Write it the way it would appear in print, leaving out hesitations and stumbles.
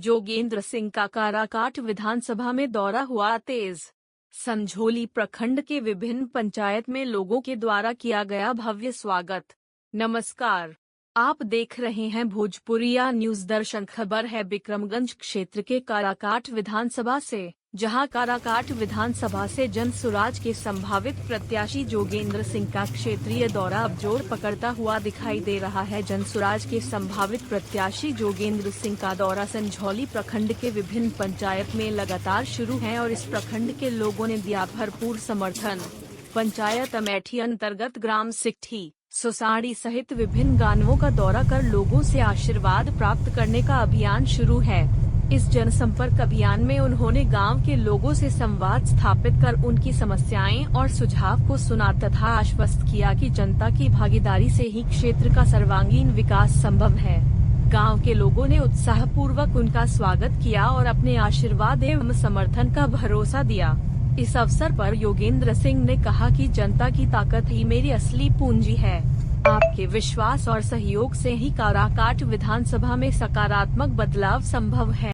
जोगेंद्र सिंह का काराकाट विधानसभा में दौरा हुआ तेज। संझोली प्रखंड के विभिन्न पंचायत में लोगों के द्वारा किया गया भव्य स्वागत। नमस्कार, आप देख रहे हैं भोजपुरिया न्यूज दर्शन। खबर है बिक्रमगंज क्षेत्र के काराकाट विधानसभा से, जहां काराकाट विधानसभा से जनसुराज के संभावित प्रत्याशी जोगेंद्र सिंह का क्षेत्रीय दौरा अब जोर पकड़ता हुआ दिखाई दे रहा है। जनसुराज के संभावित प्रत्याशी जोगेंद्र सिंह का दौरा संझोली प्रखंड के विभिन्न पंचायत में लगातार शुरू है और इस प्रखंड के लोगों ने दिया भरपूर समर्थन। पंचायत अमेठी अंतर्गत ग्राम सिकठी, सोसाड़ी सहित विभिन्न गांवों का दौरा कर लोगों से आशीर्वाद प्राप्त करने का अभियान शुरू है। इस जनसंपर्क अभियान में उन्होंने गांव के लोगों से संवाद स्थापित कर उनकी समस्याएं और सुझाव को सुना तथा आश्वस्त किया कि जनता की भागीदारी से ही क्षेत्र का सर्वांगीण विकास संभव है। गांव के लोगों ने उत्साहपूर्वक उनका स्वागत किया और अपने आशीर्वाद एवं समर्थन का भरोसा दिया। इस अवसर पर योगेंद्र सिंह ने कहा कि जनता की ताकत ही मेरी असली पूंजी है। आपके विश्वास और सहयोग से ही काराकाट विधानसभा में सकारात्मक बदलाव संभव है।